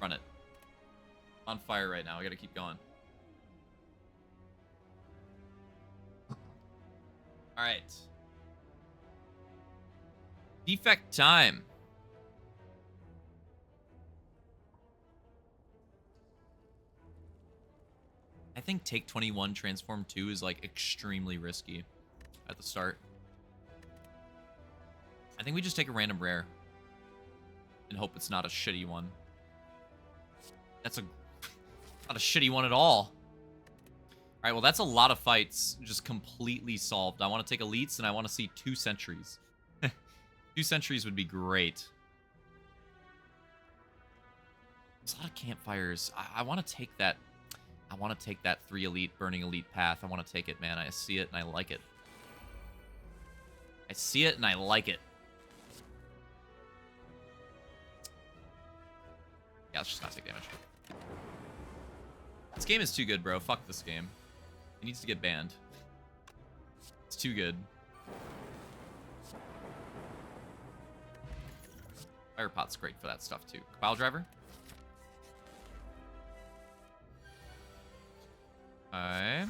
Run it. On fire right now. I gotta keep going. Alright. Defect time. I think take 21, transform 2 is like extremely risky at the start. I think we just take a random rare and hope it's not a shitty one. That's not a shitty one at all. All right, well, that's a lot of fights just completely solved. I want to take elites, and I want to see 2 sentries. 2 sentries would be great. There's a lot of campfires. I want to take that. I want to take that 3 elite burning elite path. I want to take it, man. I see it, and I like it. I see it, and I like it. Yeah, let's just not take damage. This game is too good, bro. Fuck this game. It needs to get banned. It's too good. Fire pot's great for that stuff, too. Pile driver. Okay. I'm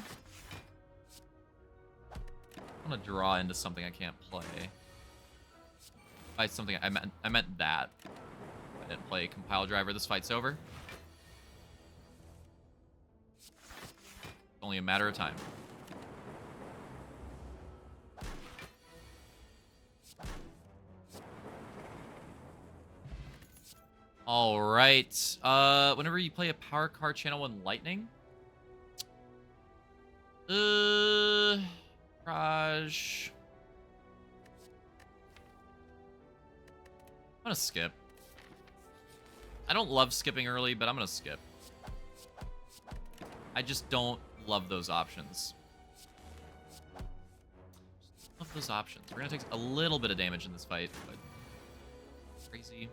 gonna draw into something I can't play. By something I meant that. I didn't play compile driver. This fight's over. It's only a matter of time. All right. Whenever you play a power card, channel 1 lightning. Raj. I'm gonna skip. I don't love skipping early, but I'm gonna skip. I just don't love those options. Love those options. We're gonna take a little bit of damage in this fight, but crazy.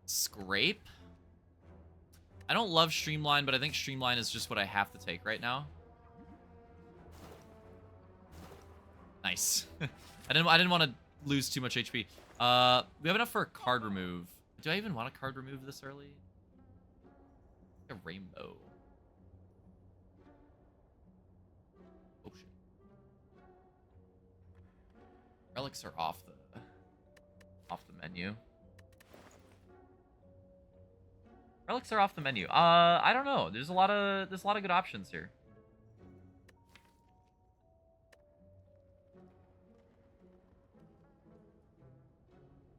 Scrape. I don't love Streamline, but I think Streamline is just what I have to take right now. Nice. I didn't want to lose too much HP. We have enough for a card remove. Do I even want a card remove this early? A rainbow. Oh shit. Relics are off the menu. Relics are off the menu. I don't know. There's a lot of good options here.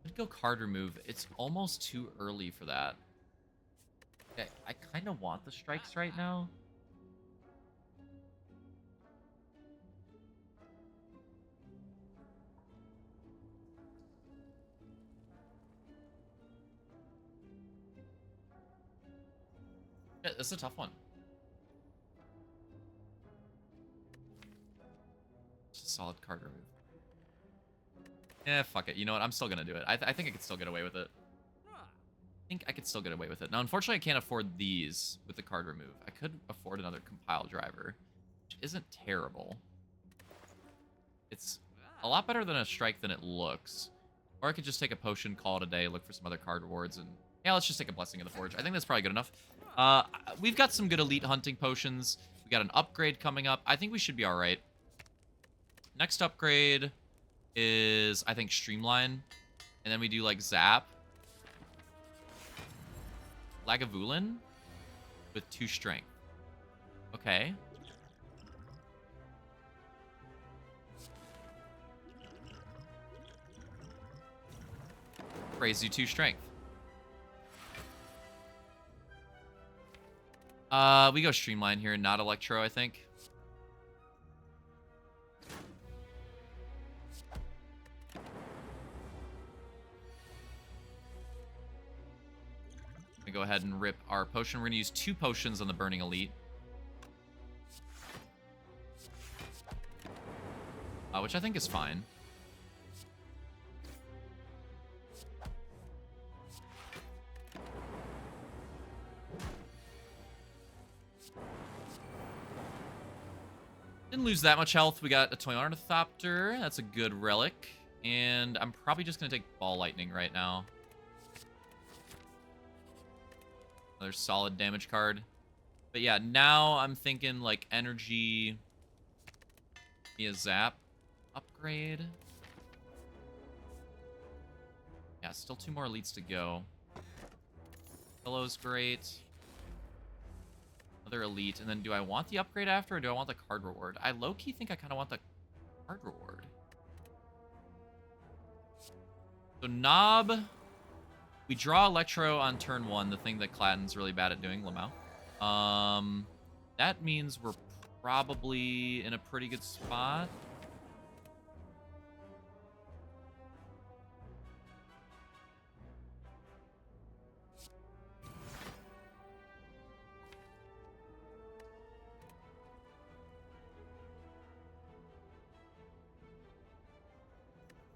I'd go card remove. It's almost too early for that. Okay, I kind of want the strikes right now. Yeah, this is a tough one. Just a solid card remove. Yeah, fuck it. You know what? I'm still gonna do it. I think I could still get away with it. I think I could still get away with it. Now, unfortunately, I can't afford these with the card remove. I could afford another compile driver, which isn't terrible. It's a lot better than a strike than it looks. Or I could just take a potion, call it a day, look for some other card rewards, and yeah, let's just take a Blessing of the Forge. I think that's probably good enough. We've got some good elite hunting potions. We got an upgrade coming up. I think we should be all right. Next upgrade is, I think, Streamline. And then we do, like, Zap. Lagavulin with 2 strength. Okay. Raise you 2 strength. We go Streamline here, not Electro, I think. Go ahead and rip our potion. We're gonna use 2 potions on the Burning Elite. Which I think is fine. Didn't lose that much health. We got a Toy Ornithopter. That's a good relic. And I'm probably just going to take Ball Lightning right now. Another solid damage card. But yeah, now I'm thinking like energy. Be a Zap upgrade. Yeah, still 2 more elites to go. Pillow's great. Another elite. And then do I want the upgrade after, or do I want the card reward? I low-key think I kind of want the card reward. So Knob. We draw Electro on turn 1, the thing that Clatten's really bad at doing, Lamau. That means we're probably in a pretty good spot.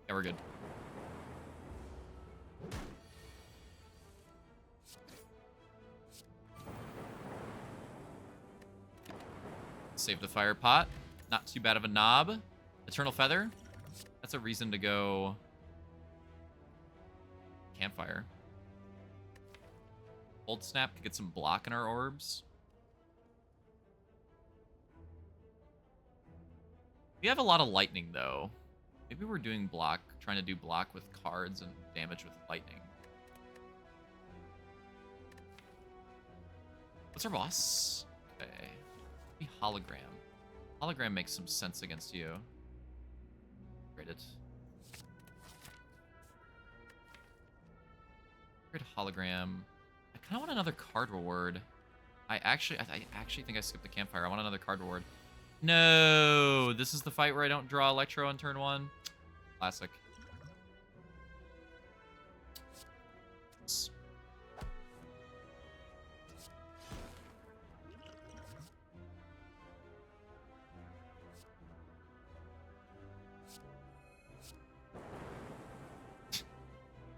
Yeah, we're good. Save the fire pot. Not too bad of a knob. Eternal Feather. That's a reason to go Campfire. Cold Snap could get some block in our orbs. We have a lot of lightning, though. Maybe we're doing block, trying to do block with cards and damage with lightning. What's our boss? Okay. Maybe Hologram. Hologram makes some sense against you. Great it. Great Hologram. I kind of want another card reward. I actually think I skipped the Campfire. I want another card reward. No! This is the fight where I don't draw Electro on turn 1. Classic.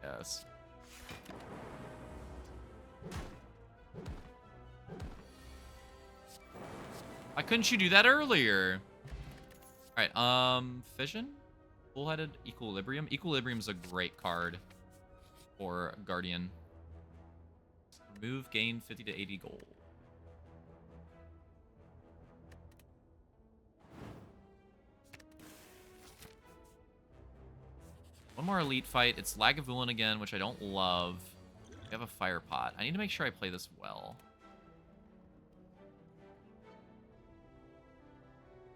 Yes. Why couldn't you do that earlier? Alright, Fission? Bullheaded Equilibrium. Equilibrium's a great card for Guardian. Remove, gain 50 to 80 gold. One more elite fight. It's Lagavulin again, which I don't love. We have a fire pot. I need to make sure I play this well.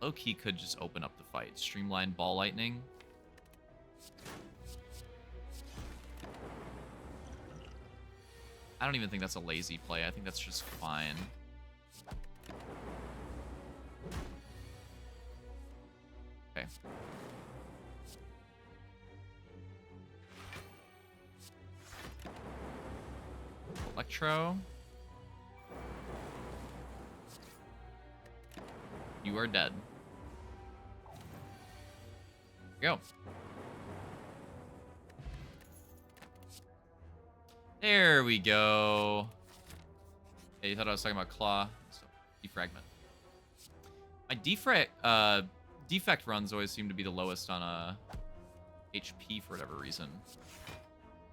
Low-key could just open up the fight. Streamline Ball Lightning. I don't even think that's a lazy play. I think that's just fine. Okay. Electro. You are dead. Go. There we go. Hey, you thought I was talking about Claw? So, defragment. My defect runs always seem to be the lowest on HP for whatever reason.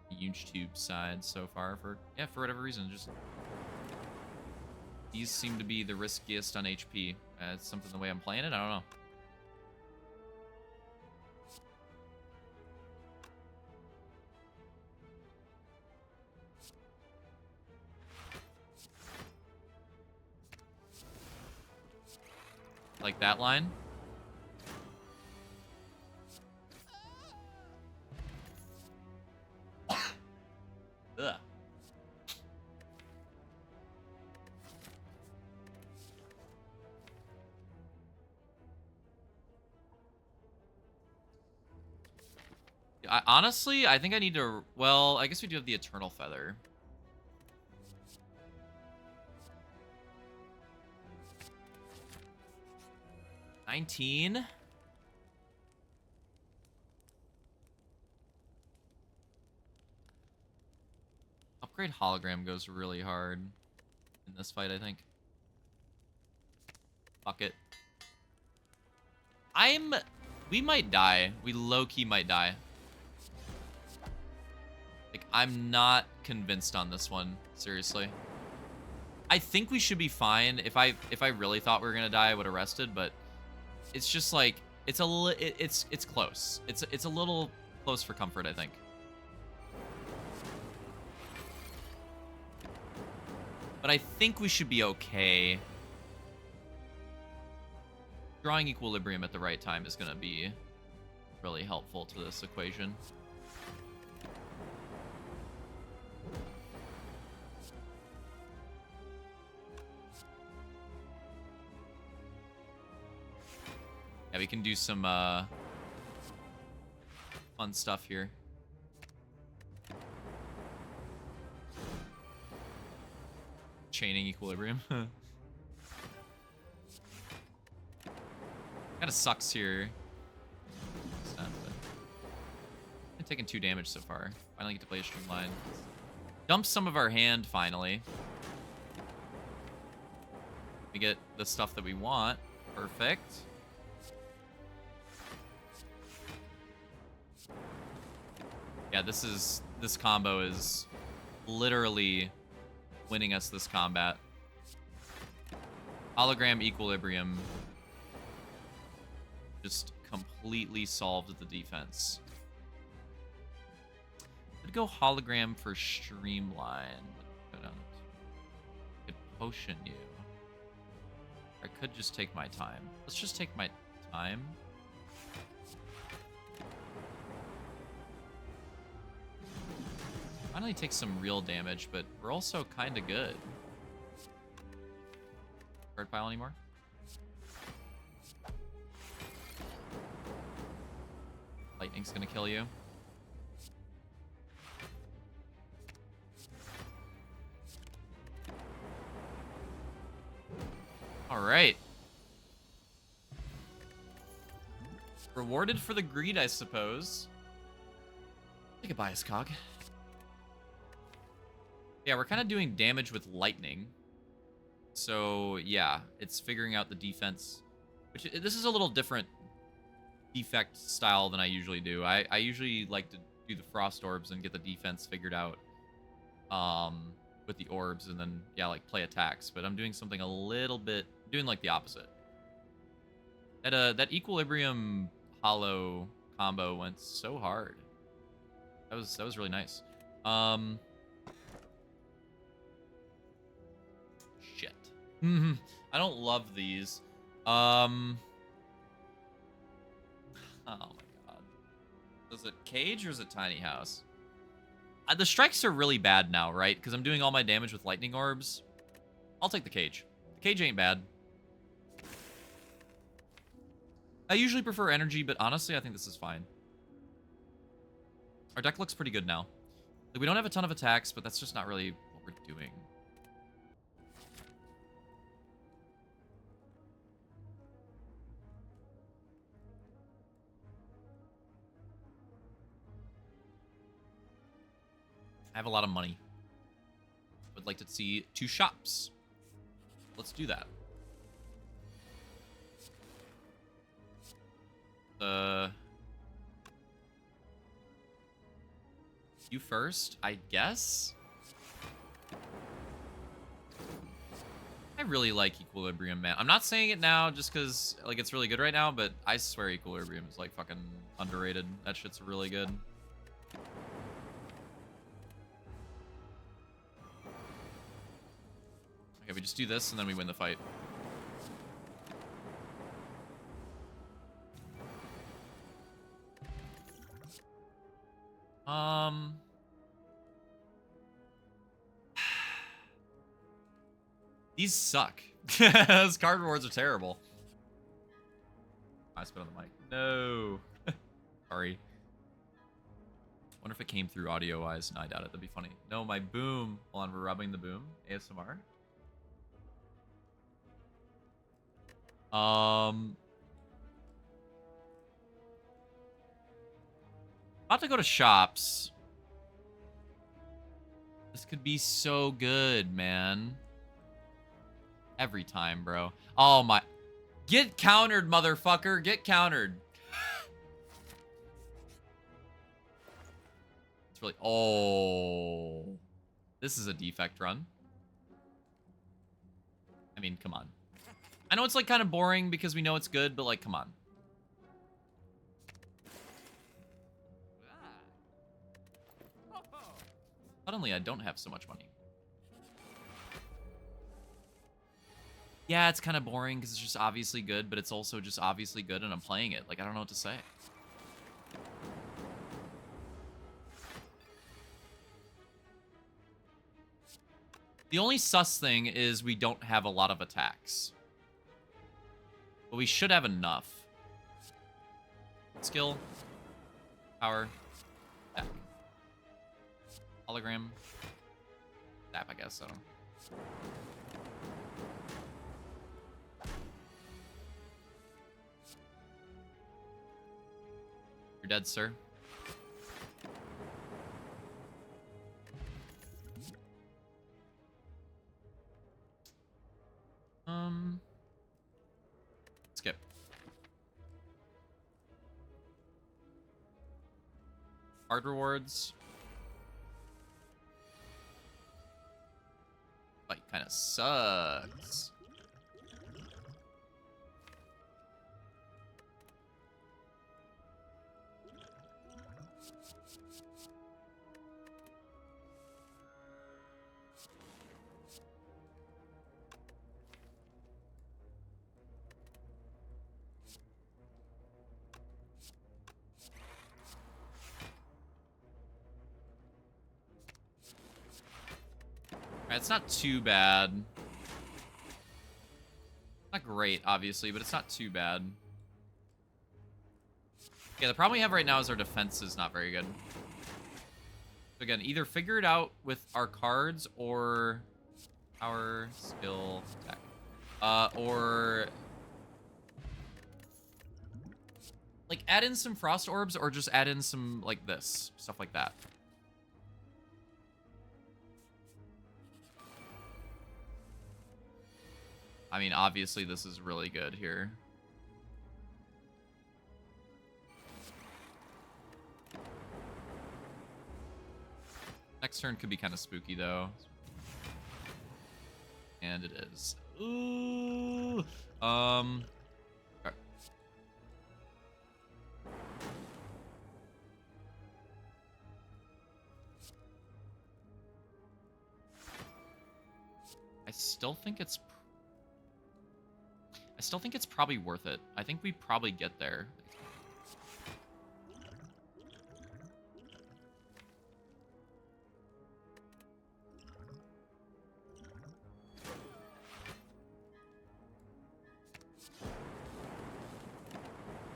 Huge tube side so far for whatever reason. Just these seem to be the riskiest on HP. It's something the way I'm playing it. I don't know. Like that line. Ugh. Honestly, I think I need to... Well, I guess we do have the Eternal Feather. $19. Upgrade Hologram goes really hard in this fight, I think. Fuck it. We might die. We low-key might die. Like, I'm not convinced on this one. Seriously. I think we should be fine. If I really thought we were gonna die, I would have rested, but it's just like it's close. It's a little close for comfort, I think. But I think we should be okay. Drawing equilibrium at the right time is gonna be really helpful to this equation. Yeah, we can do some fun stuff here. Chaining equilibrium. Kind of sucks here. I'm taking 2 damage so far. Finally get to play a streamline. Dump some of our hand, finally. We get the stuff that we want. Perfect. Yeah, this combo is literally winning us this combat. Hologram equilibrium just completely solved the defense. I'd go hologram for streamline. I could potion you. I could just take my time. Let's just take my time. Finally take some real damage, but we're also kind of good. Card pile anymore? Lightning's gonna kill you. Alright. Rewarded for the greed, I suppose. Take a bias cog. Yeah, we're kind of doing damage with lightning. So, yeah, it's figuring out the defense. Which, this is a little different defect style than I usually do. I usually like to do the frost orbs and get the defense figured out with the orbs and then, yeah, like play attacks. But I'm doing something a little bit, doing like the opposite. That equilibrium hollow combo went so hard. That was really nice. Shit. I don't love these. Oh my god. Is it cage or is it tiny house? The strikes are really bad now, right? Because I'm doing all my damage with lightning orbs. I'll take the cage. The cage ain't bad. I usually prefer energy, but honestly, I think this is fine. Our deck looks pretty good now. Like, we don't have a ton of attacks, but that's just not really what we're doing. I have a lot of money. Would like to see 2 shops. Let's do that. You first, I guess? I really like Equilibrium, man. I'm not saying it now just because, like, it's really good right now, but I swear Equilibrium is, like, fucking underrated. That shit's really good. Okay, we just do this and then we win the fight. These suck. Those card rewards are terrible. I spit on the mic. No. Sorry. Wonder if it came through audio-wise. No, I doubt it. That'd be funny. No, my boom. Hold on, we're rubbing the boom. ASMR. About to go to shops. This could be so good, man. Every time, bro. Oh my. Get countered, motherfucker. Get countered. It's really... Oh. This is a defect run. I mean, come on. I know it's, like, kind of boring because we know it's good, but, like, come on. Suddenly, I don't have so much money. Yeah, it's kind of boring because it's just obviously good, but it's also just obviously good, and I'm playing it. Like, I don't know what to say. The only sus thing is we don't have a lot of attacks. But we should have enough. Skill. Power. Attack. Hologram. Tap, I guess, so. You're dead, sir. Skip. Hard rewards. Fight kind of sucks. It's not too bad. Not great, obviously, but it's not too bad. Yeah, the problem we have right now is our defense is not very good. So again, either figure it out with our cards or power, skill, attack. Or like add in some frost orbs or just add in some like this, stuff like that. I mean, obviously this is really good here. Next turn could be kind of spooky, though. And it is. Ooh. Okay. I still think it's probably worth it. I think we probably get there.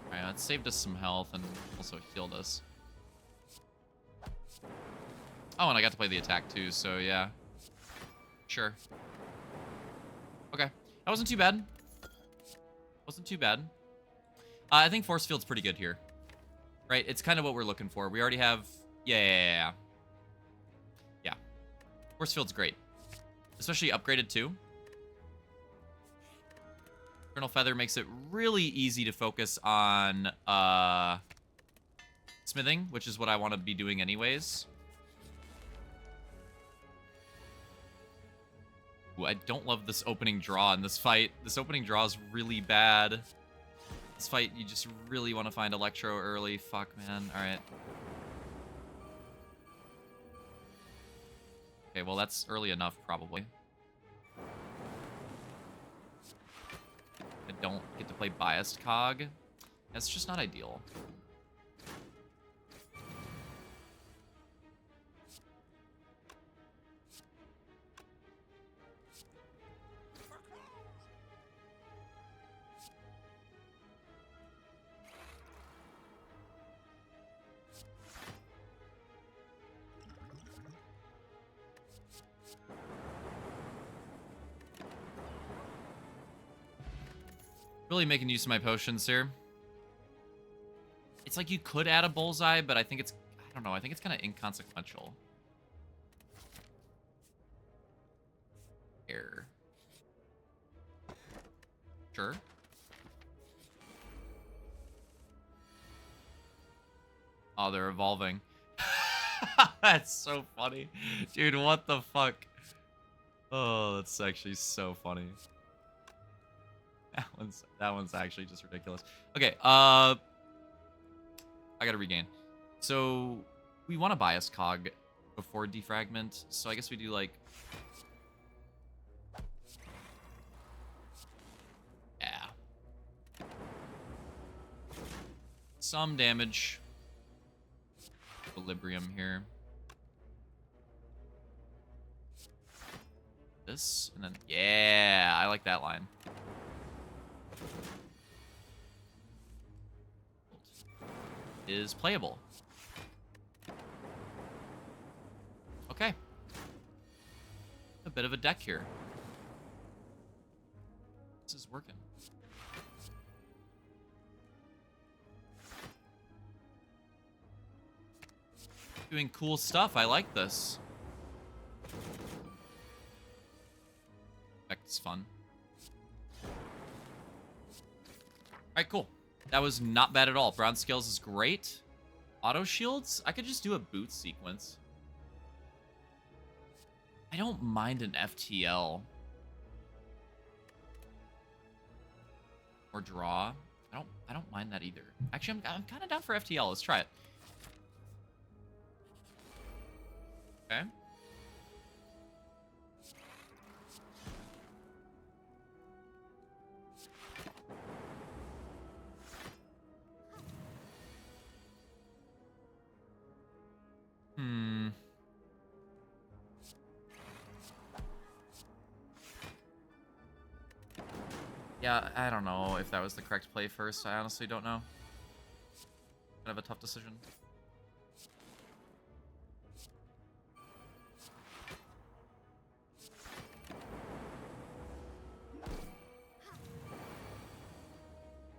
Alright, that saved us some health and also healed us. Oh, and I got to play the attack too, so yeah. Sure. Okay. That wasn't too bad. Wasn't too bad. I think Force Field's pretty good here. Right? It's kind of what we're looking for. We already have... Yeah. Force Field's great. Especially upgraded too. Eternal Feather makes it really easy to focus on smithing, which is what I want to be doing anyways. Ooh, I don't love this opening draw in this fight. This opening draw is really bad. This fight, you just really want to find Electro early. Fuck, man. Alright. Okay, well, that's early enough, probably. I don't get to play Biased Cog. That's just not ideal. Really making use of my potions here. It's like you could add a bullseye, but I think it's... I don't know. I think it's kind of inconsequential. Air. Sure. Oh, they're evolving. That's so funny. Dude, what the fuck? Oh, that's actually so funny. That one's actually just ridiculous. Okay, I gotta regain. So we want to bias cog before defragment, so I guess we do like, yeah, some damage. Equilibrium here. This, and then, yeah, I like that line. Is playable. Okay. A bit of a deck here. This is working. Doing cool stuff. I like this. It's fun. Alright, cool. That was not bad at all. Bronze Scales is great. Auto shields? I could just do a boot sequence. I don't mind an FTL. Or draw. I don't mind that either. Actually, I'm kind of down for FTL. Let's try it. Okay. Yeah, I don't know if that was the correct play first. I honestly don't know. Kind of a tough decision.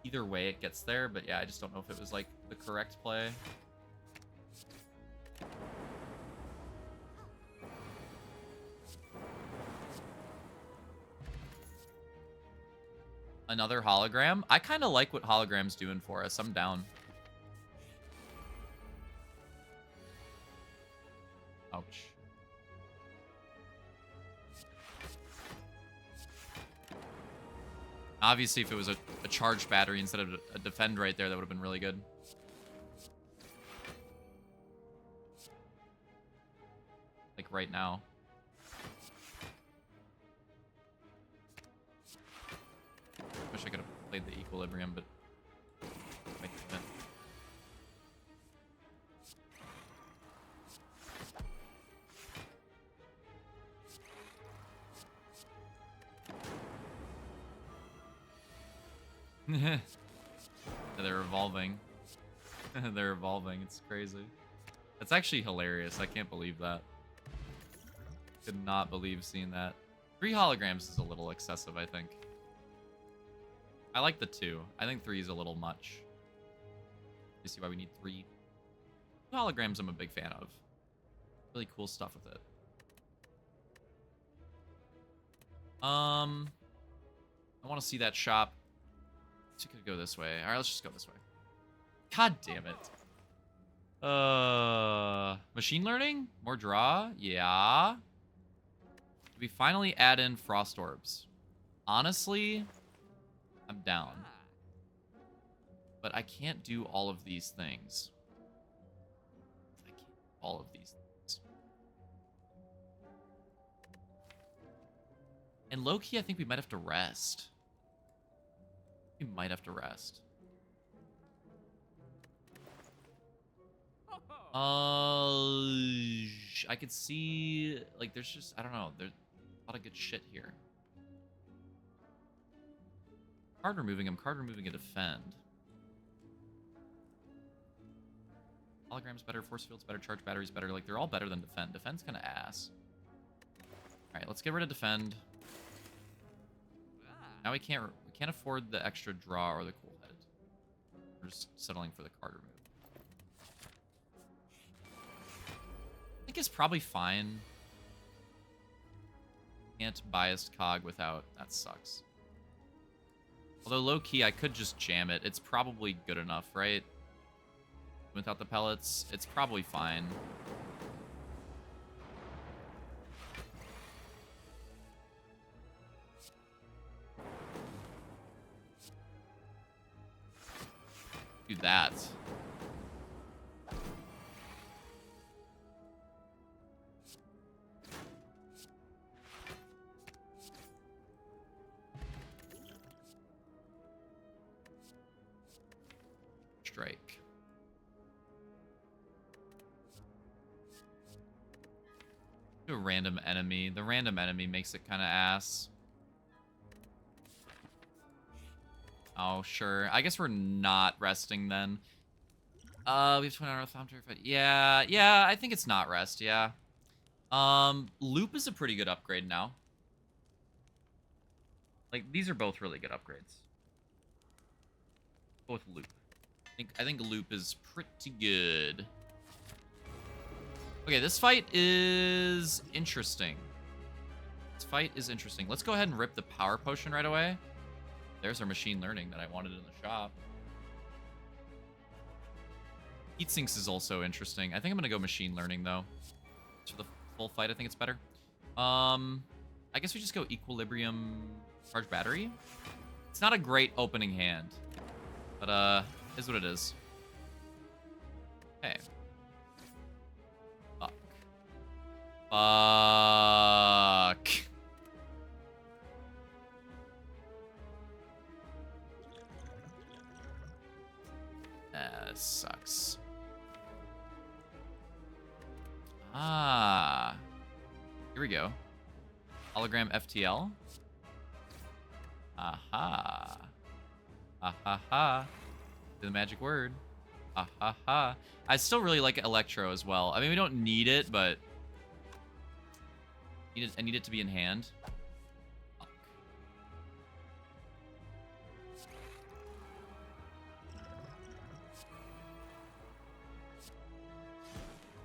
Either way, it gets there, but yeah, I just don't know if it was like the correct play. Another hologram? I kind of like what hologram's doing for us. I'm down. Ouch. Obviously, if it was a charged battery instead of a defend right there, that would have been really good. Like right now. Wish I could have played the equilibrium, but wait a minute. They're evolving. They're evolving. It's crazy. That's actually hilarious. I can't believe that. Could not believe seeing that. 3 holograms is a little excessive, I think. I like the 2. I think 3 is a little much. You see why we need 3. 2 holograms I'm a big fan of. Really cool stuff with it. I want to see that shop. So could go this way. All right, let's just go this way. God damn it. Machine learning? More draw? Yeah. Did we finally add in frost orbs? Honestly, I'm down. But I can't do all of these things. I can't do all of these things. And low-key, I think we might have to rest. We might have to rest. I could see, like, there's just, I don't know, there's a lot of good shit here. Card removing him, card removing a defend. Holograms better, force fields better, charge batteries better. Like, they're all better than defend. Defend's kind of ass. Alright, let's get rid of defend. Now we can't afford the extra draw or the cool head. We're just settling for the card remove. I think it's probably fine. Can't biased cog without. That sucks. Although low-key, I could just jam it. It's probably good enough, right? Without the pellets, it's probably fine. Do that. Strike. Do a random enemy. The random enemy makes it kind of ass. Oh, sure. I guess we're not resting then. We have 20 hours time to fight. Yeah, I think it's not rest, yeah. Loop is a pretty good upgrade now. Like, these are both really good upgrades. Both Loop. I think Loop is pretty good. Okay, this fight is interesting. This fight is interesting. Let's go ahead and rip the power potion right away. There's our machine learning that I wanted in the shop. Heat sinks is also interesting. I think I'm gonna go machine learning though. For the full fight, I think it's better. I guess we just go equilibrium charge battery. It's not a great opening hand, but is what it is. Okay. Fuck. Fuck. Sucks. Ah. Here we go. Hologram FTL. Aha. Ahaha. The magic word. Ahaha. I still really like Electro as well. I mean, we don't need it, but I need it to be in hand.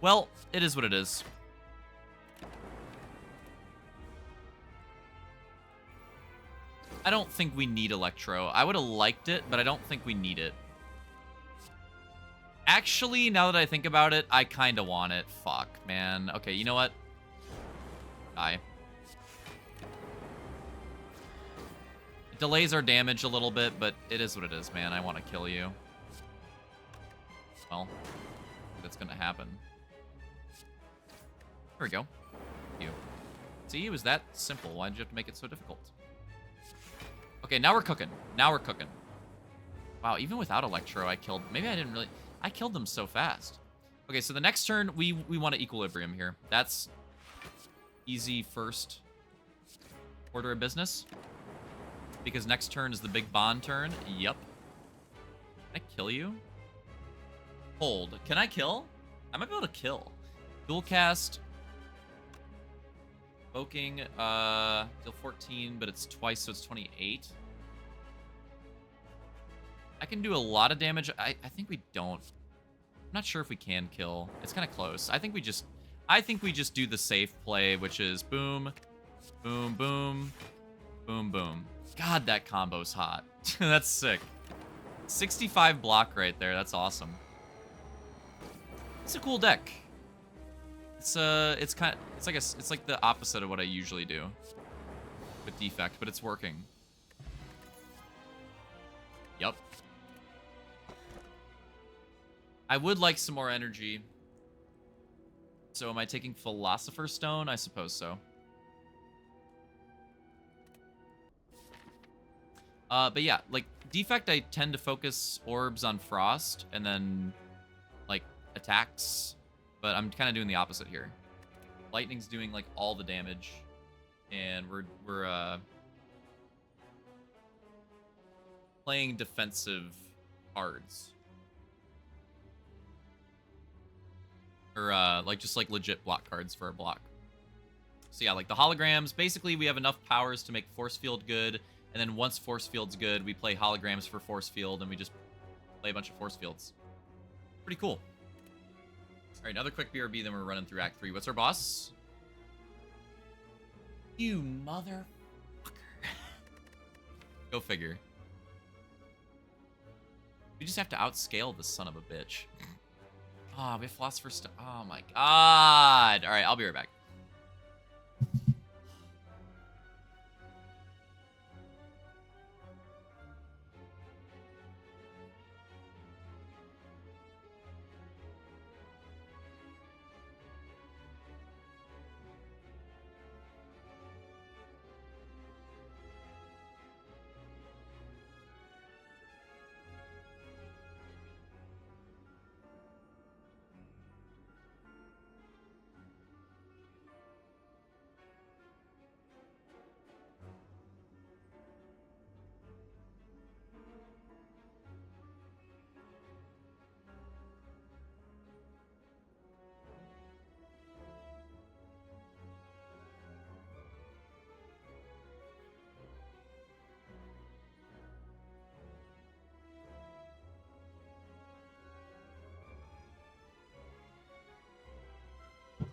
Well, it is what it is. I don't think we need Electro. I would have liked it, but I don't think we need it. Actually, now that I think about it, I kind of want it. Fuck, man. Okay, you know what? Die. It delays our damage a little bit, but it is what it is, man. I want to kill you. Well, that's going to happen. There we go. You. See, it was that simple. Why did you have to make it so difficult? Okay, now we're cooking. Now we're cooking. Wow, even without Electro, I killed... Maybe I didn't really... I killed them so fast. Okay, so the next turn, we want to equilibrium here. That's easy first order of business. Because next turn is the big bond turn. Yep. Can I kill you? Hold. Can I kill? I might be able to kill. Dual cast... Evoking, deal 14, but it's twice, so it's 28. I can do a lot of damage. I think we don't. I'm not sure if we can kill. It's kind of close. I think we just do the safe play, which is boom, boom, boom, boom, boom. God, that combo's hot. That's sick. 65 block right there. That's awesome. It's a cool deck. It's like the opposite of what I usually do with Defect, but it's working. Yup. I would like some more energy. So am I taking Philosopher's Stone? I suppose so. But yeah, like Defect, I tend to focus orbs on Frost and then like attacks. But I'm kind of doing the opposite here. Lightning's doing like all the damage, and we're playing defensive cards, or like just like legit block cards for a block. So yeah, like the holograms. Basically, we have enough powers to make force field good, and then once force field's good, we play holograms for force field, and we just play a bunch of force fields. Pretty cool. All right, another quick BRB, then we're running through Act 3. What's our boss? You motherfucker. Go figure. We just have to outscale this son of a bitch. Oh, we have Philosopher's Stone. Oh my god. All right, I'll be right back.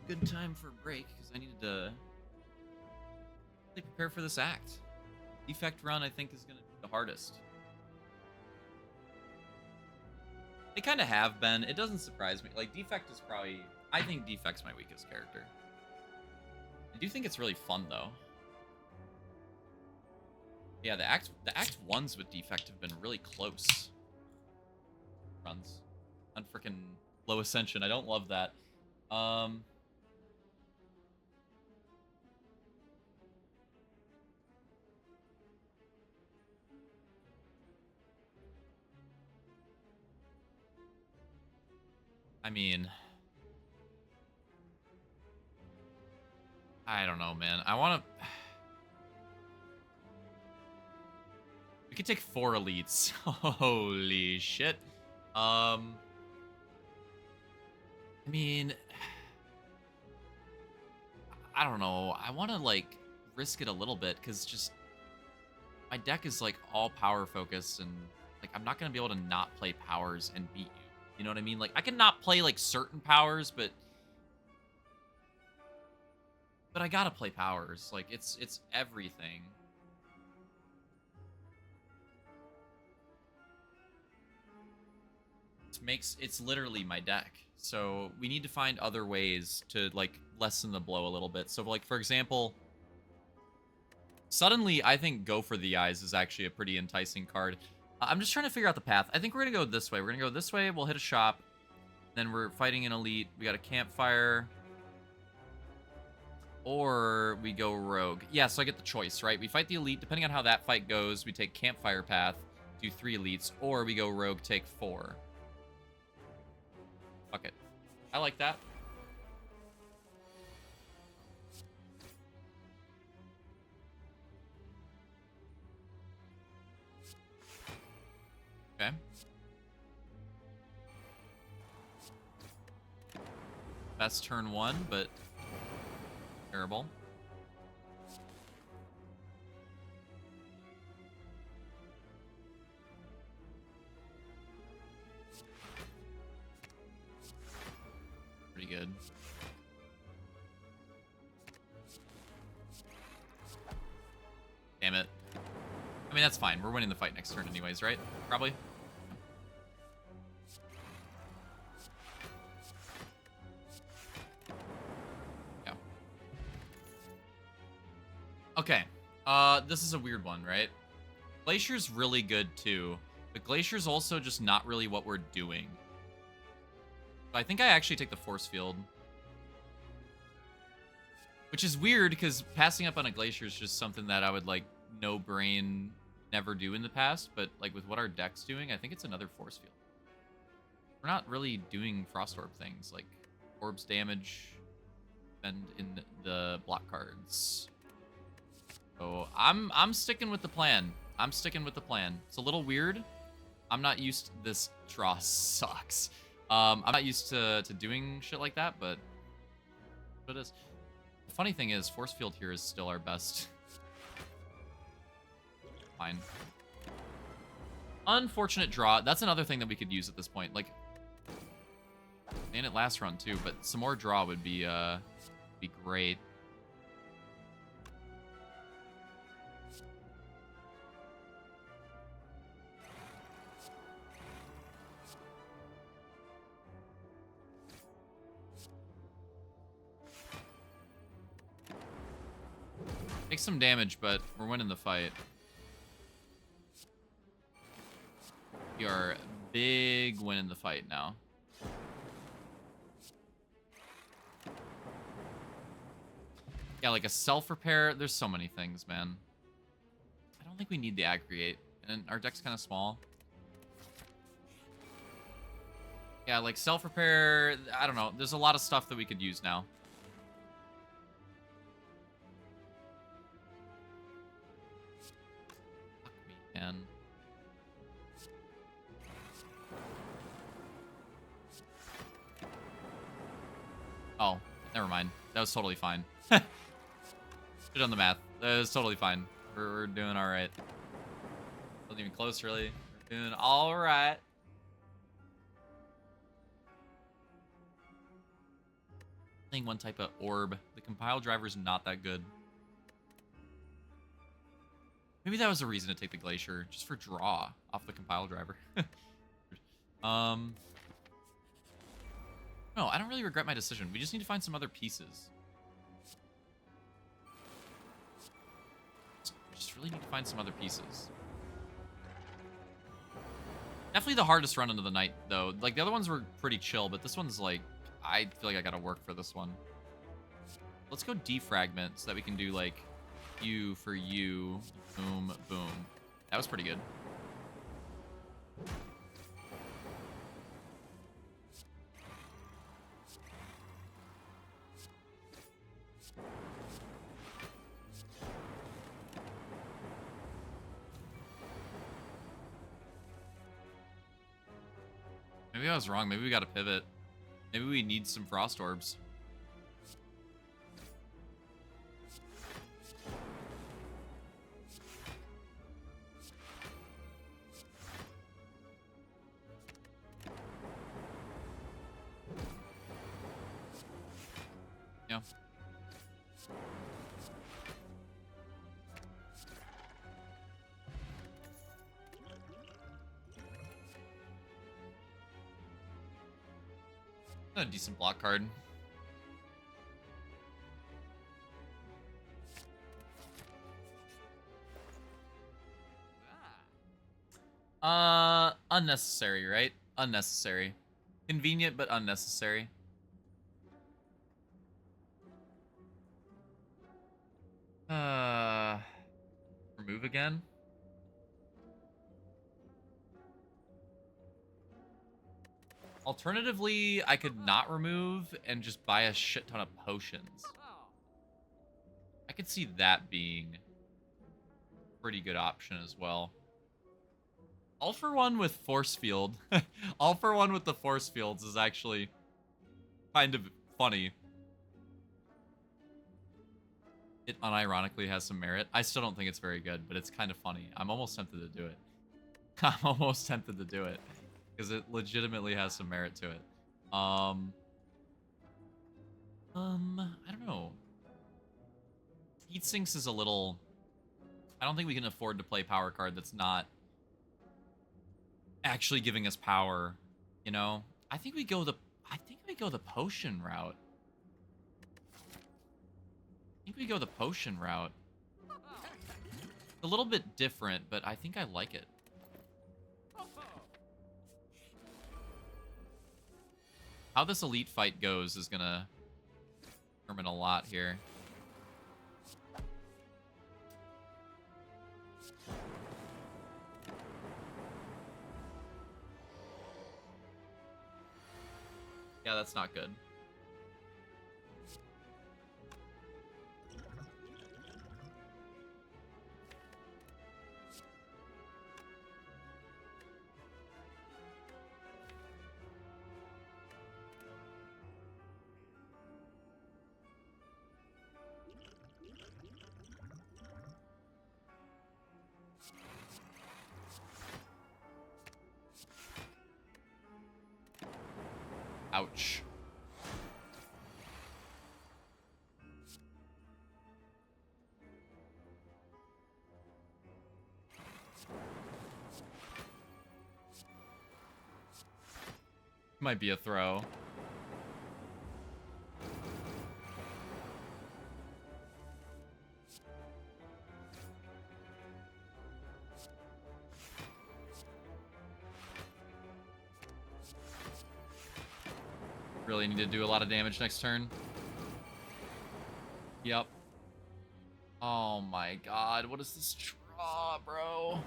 Good time for a break because I needed to really prepare for this act. Defect run, I think, is going to be the hardest. They kind of have been. It doesn't surprise me. Like, Defect is probably... I think Defect's my weakest character. I do think it's really fun, though. Yeah, the act 1s with Defect have been really close. Runs. On freaking low Ascension. I don't love that. I mean, I don't know, man. I want to... We could take 4 elites. Holy shit. I mean, I don't know. I want to, like, risk it a little bit because just my deck is, like, all power focused and, like, I'm not going to be able to not play powers and beat you. You know what I mean? Like, I can not play, like, certain powers, but I gotta play powers. Like, it's everything. It's literally my deck. So we need to find other ways to, like, lessen the blow a little bit. So, like, for example, suddenly I think Go for the Eyes is actually a pretty enticing card. I'm just trying to figure out the path. I think we're gonna go this way. We're gonna go this way. We'll hit a shop. Then we're fighting an elite. We got a campfire. Or we go rogue. Yeah, so I get the choice, right? We fight the elite. Depending on how that fight goes, we take campfire path, do 3 elites, or we go rogue, take 4. Fuck it. I like that. Okay. That's turn 1, but terrible. Pretty good. Damn it. I mean, that's fine. We're winning the fight next turn anyways, right? Probably. Yeah. Okay. This is a weird one, right? Glacier's really good too, but Glacier's also just not really what we're doing. So I think I actually take the force field. Which is weird, because passing up on a Glacier is just something that I would, like, no brain never do in the past, but, like, with what our deck's doing, I think it's another force field. We're not really doing Frost Orb things, like orbs damage and in the block cards. So I'm sticking with the plan. I'm sticking with the plan. It's a little weird. I'm not used to this draw sucks. I'm not used to doing shit like that, but it is. The funny thing is, Force Field here is still our best. Fine. Unfortunate draw. That's another thing that we could use at this point. Like, and it last run too, but some more draw would be great. Take some damage, but we're winning the fight. We are big winning the fight now. Yeah, like a self-repair. There's so many things, man. I don't think we need the aggregate. And our deck's kind of small. Yeah, like self-repair. I don't know. There's a lot of stuff that we could use now. Fuck me, man. Oh, never mind. That was totally fine. Should've done the math. That was totally fine. We're doing all right. Wasn't even close, really. We're doing all right. Playing one type of orb. The compile driver's not that good. Maybe that was a reason to take the glacier, just for draw off the compile driver. No, I don't really regret my decision. We just need to find some other pieces. We just really need to find some other pieces. Definitely the hardest run into the night, though. Like, the other ones were pretty chill, but this one's like, I feel like I gotta work for this one. Let's go defragment so that we can do, like, you for you. Boom, boom. That was pretty good. Maybe I was wrong. Maybe we gotta pivot. Maybe we need some frost orbs. Yeah. A decent block card. Unnecessary, right? Unnecessary. Convenient, but unnecessary. Remove again? Alternatively, I could not remove and just buy a shit ton of potions. I could see that being a pretty good option as well. All for one with force field. All for one with the force fields is actually kind of funny. It unironically has some merit. I still don't think it's very good, but it's kind of funny. I'm almost tempted to do it. I'm almost tempted to do it because it legitimately has some merit to it. I don't know. Heat sinks is a little. I don't think we can afford to play power card that's not actually giving us power. You know, I think we go the potion route. I think we go the potion route. A little bit different, but I think I like it. How this elite fight goes is gonna determine a lot here. Yeah, that's not good. Ouch. Might be a throw. Really need to do a lot of damage next turn. Yep. Oh my god, what is this draw, bro?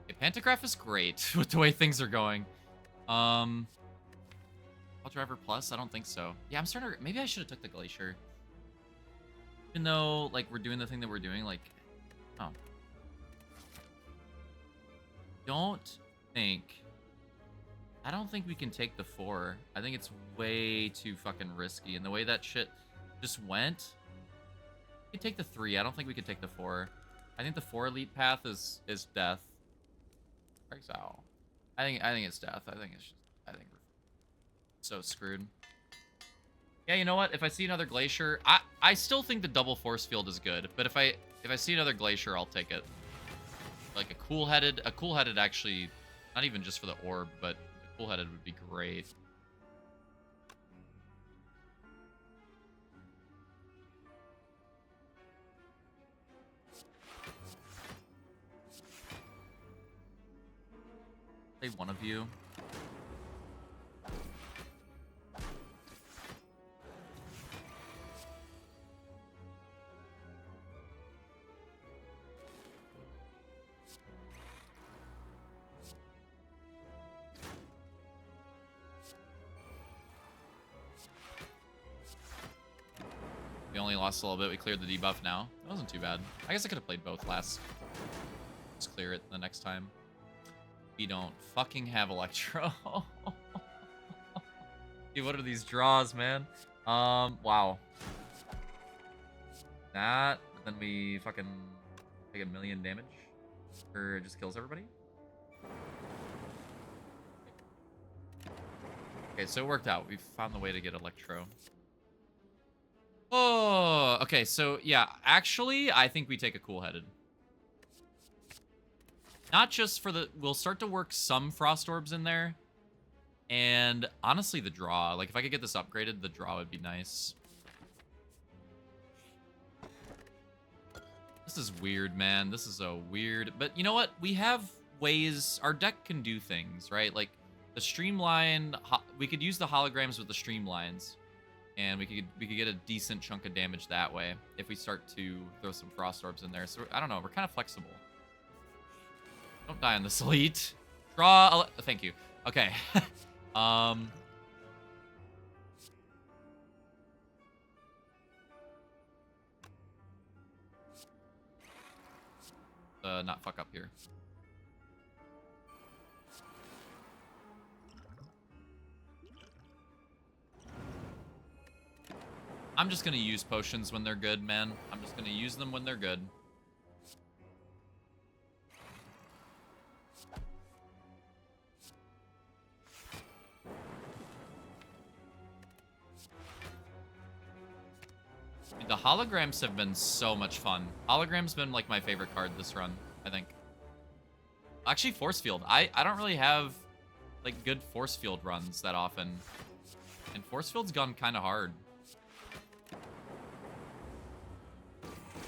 Okay, Pantograph is great with the way things are going. Ball Driver Plus? I don't think so. Yeah, I'm starting to... Maybe I should have took the Glacier. Even though, like, we're doing the thing that we're doing, like... Oh. I don't think we can take the 4. I think it's way too fucking risky. And the way that shit just went... We could take the 3. I don't think we could take the 4. I think the 4 elite path is death. Exile. I think it's death. I think we're so screwed. Yeah, you know what? If I see another Glacier, I still think the double force field is good. But if I see another Glacier, I'll take it. Like a cool-headed actually, not even just for the orb, but a cool-headed would be great. Play one of you. We only lost a little bit. We cleared the debuff now. That wasn't too bad. I guess I could have played both last. Just clear it the next time. We don't fucking have Electro. Dude, what are these draws, man? Wow. That, but then we fucking take 1,000,000 damage. Or it just kills everybody. Okay, so it worked out. We found the way to get Electro. Oh, okay, so yeah, actually, I think we take a cool-headed. Not just for the... We'll start to work some Frost Orbs in there. And honestly, the draw. Like, if I could get this upgraded, the draw would be nice. This is weird, man. This is so weird. But you know what? We have ways... Our deck can do things, right? Like, the Streamline... We could use the holograms with the Streamlines. And we could get a decent chunk of damage that way if we start to throw some Frost Orbs in there. So, I don't know. We're kind of flexible. Don't die on this elite. Draw... Thank you. Okay. Not fuck up here. I'm just gonna use potions when they're good, man. I'm just gonna use them when they're good. Dude, the holograms have been so much fun. Holograms been like my favorite card this run, I think. Actually, Force Field. I don't really have like good Force Field runs that often. And Force Field's gone kind of hard.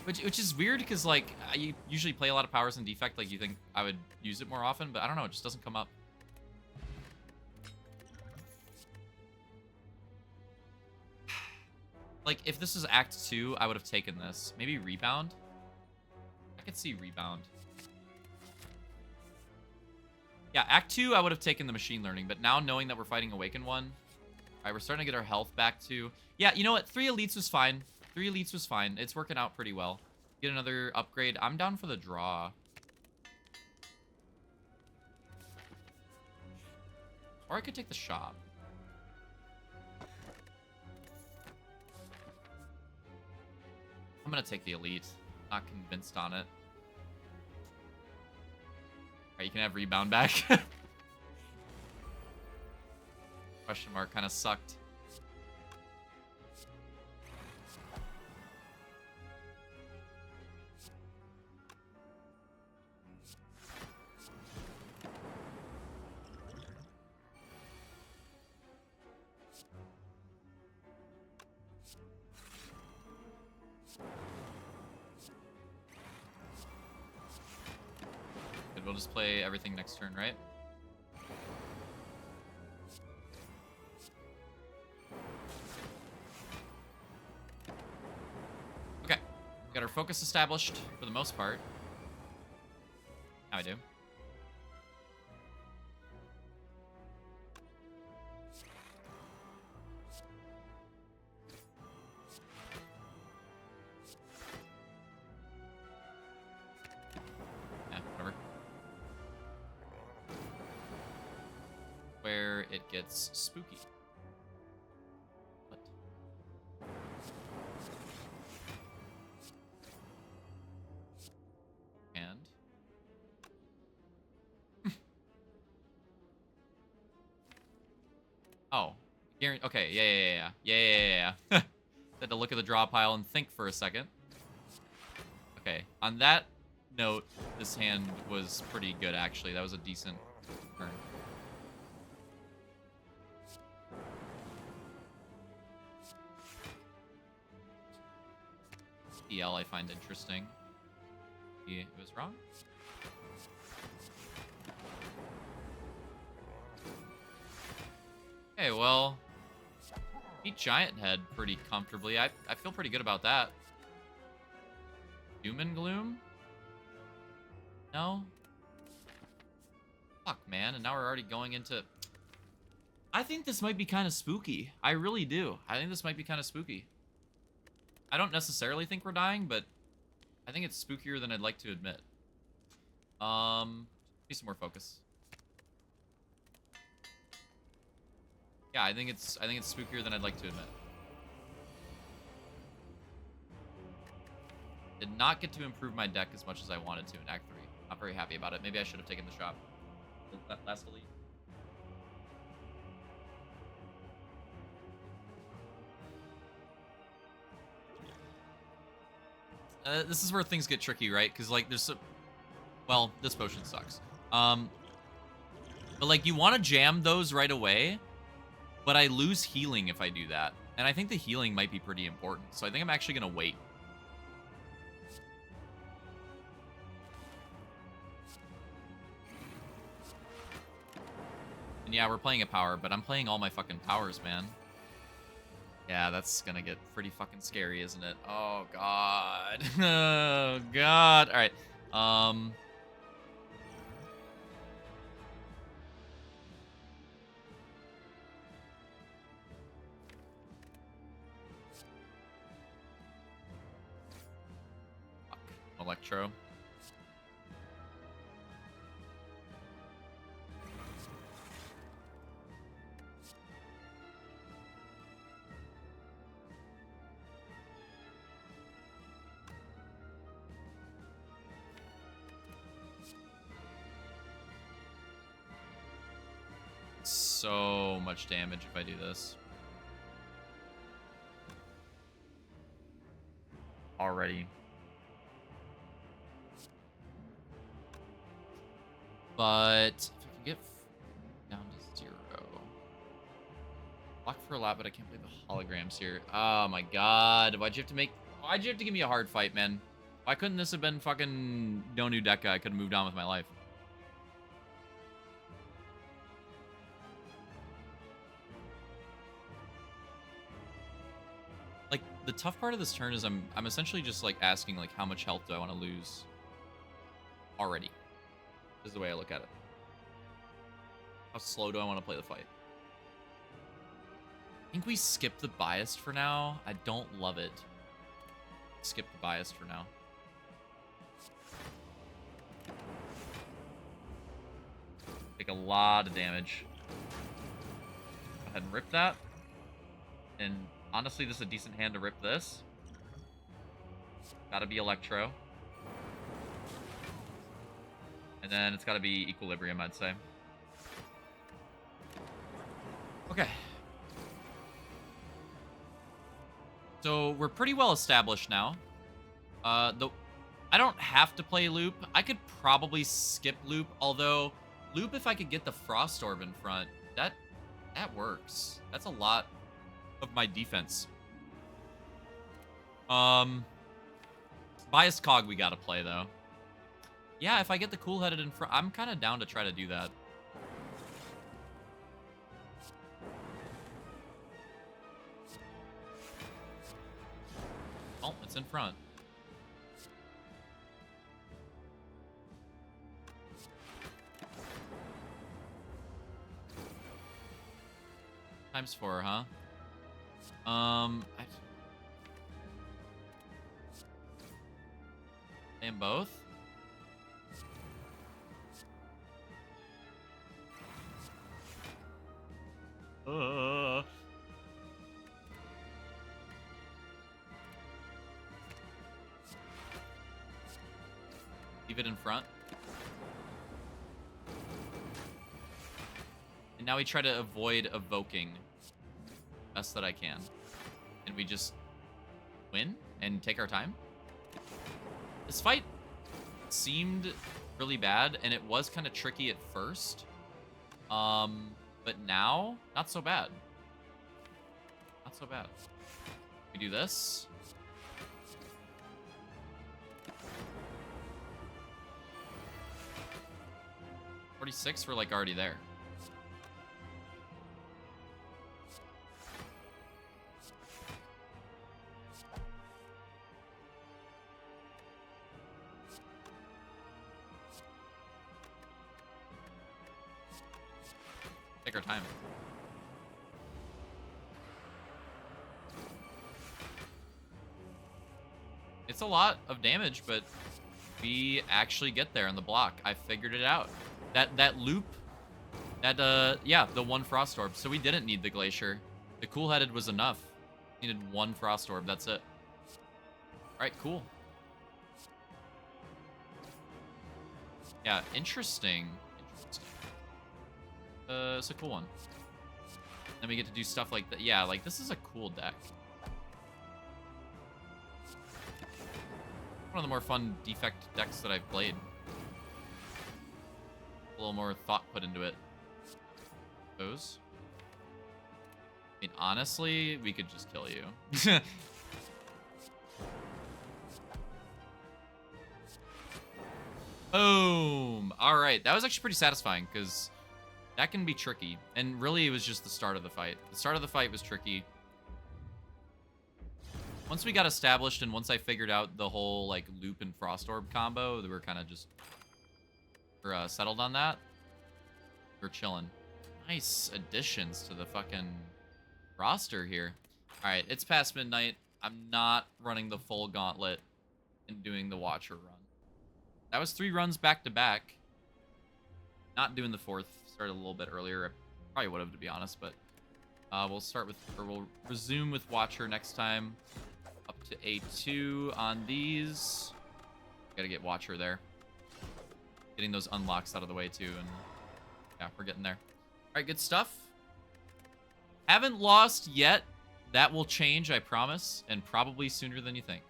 Which is weird because, like, I usually play a lot of powers and defect. Like, you think I would use it more often, but I don't know. It just doesn't come up. Like, if this was Act 2, I would have taken this. Maybe Rebound? I could see Rebound. Yeah, Act 2, I would have taken the Machine Learning, but now knowing that we're fighting Awaken 1... Alright, we're starting to get our health back, too. Yeah, you know what? 3 Elites was fine. 3 Elites was fine. It's working out pretty well. Get another upgrade. I'm down for the draw. Or I could take the shop. I'm gonna take the elite. Not convinced on it. Alright, you can have rebound back. Question mark kind of sucked. just play everything next turn, right? Okay. We got our focus established for the most part. Now I do. Where it gets spooky. What? And oh, okay, yeah. Had to look at the draw pile and think for a second. Okay, on that note, this hand was pretty good actually. That was a decent turn. EL I find interesting. It was wrong. Okay, well, beat Giant Head pretty comfortably. I feel pretty good about that. Doom and Gloom? No? Fuck, man. And now we're already going into... I think this might be kind of spooky. I really do. I think this might be kind of spooky. I don't necessarily think we're dying, but I think it's spookier than I'd like to admit. Need some more focus. Yeah, I think it's spookier than I'd like to admit. Did not get to improve my deck as much as I wanted to in Act 3. Not very happy about it. Maybe I should have taken the shot. That last elite. This is where things get tricky, right? Because, like, there's some... Well, this potion sucks. But, like, you want to jam those right away, but I lose healing if I do that. And I think the healing might be pretty important, so I think I'm actually going to wait. And yeah, we're playing a power, but I'm playing all my fucking powers, man. Yeah, that's gonna get pretty fucking scary, isn't it? Oh, God. Oh, God. All right. Fuck. Electro. So much damage if I do this. Already. But if I can get down to 0. Block for a lot, but I can't play the holograms here. Oh my god. Why'd you have to give me a hard fight, man? Why couldn't this have been fucking no new Deca? I could have moved on with my life. Like, the tough part of this turn is I'm essentially just, like, asking, like, how much health do I want to lose already? This is the way I look at it. How slow do I want to play the fight? I think we skip the biased for now. I don't love it. Skip the biased for now. Take a lot of damage. Go ahead and rip that. And honestly, this is a decent hand to rip this. Gotta be Electro. And then it's gotta be Equilibrium, I'd say. Okay. So we're pretty well established now. I don't have to play Loop. I could probably skip Loop, although Loop, if I could get the Frost Orb in front, that works. That's a lot of my defense. Biased Cog we gotta play, though. Yeah, if I get the cool-headed in front, I'm kind of down to try to do that. Oh, it's in front. ×4, huh? And both? Leave it in front. And now we try to avoid evoking best that I can. And we just win and take our time. This fight seemed really bad, and it was kind of tricky at first. But now, not so bad. Not so bad. We do this. ×46, we're like already there. Take our time. It's a lot of damage, but we actually get there on the block. I figured it out. That loop, yeah, the one Frost Orb. So we didn't need the Glacier. The cool-headed was enough. Needed one Frost Orb. That's it. All right, cool. Yeah, interesting. It's a cool one. Then we get to do stuff like that. Yeah, like this is a cool deck. One of the more fun defect decks that I've played. A little more thought put into it. Those. I mean, honestly, we could just kill you. Boom! Alright, that was actually pretty satisfying, because that can be tricky. And really, it was just the start of the fight. The start of the fight was tricky. Once we got established, and once I figured out the whole, like, Loop and Frost Orb combo, we were kind of just... We're settled on that. We're chilling. Nice additions to the fucking roster here. Alright, it's past midnight. I'm not running the full gauntlet and doing the Watcher run. That was 3 runs back-to-back. Not doing the 4th. Started a little bit earlier. I probably would have, to be honest, but we'll start with, or we'll resume with Watcher next time. Up to A2 on these. Gotta get Watcher there. Getting those unlocks out of the way, too, and yeah, we're getting there. All right, good stuff. Haven't lost yet. That will change, I promise, and probably sooner than you think.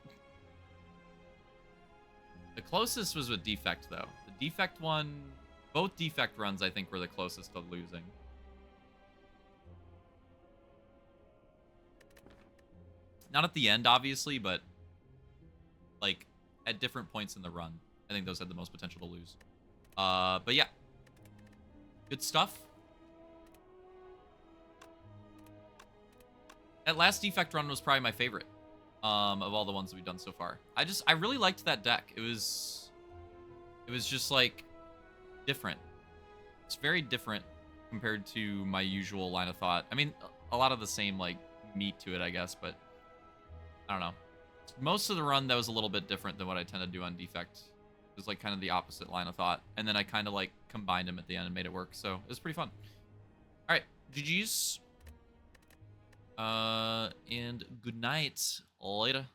The closest was with Defect, though. The Defect one, both Defect runs, I think, were the closest to losing. Not at the end, obviously, but, like, at different points in the run. I think those had the most potential to lose. But yeah. Good stuff. That last Defect run was probably my favorite. Of all the ones that we've done so far. I really liked that deck. It was just, like, different. It's very different compared to my usual line of thought. I mean, a lot of the same, like, meat to it, I guess, but I don't know. Most of the run, that was a little bit different than what I tend to do on Defect. It was, like, kind of the opposite line of thought. And then I kind of, like, combined them at the end and made it work. So, it was pretty fun. All right. GG's. And good night. Later.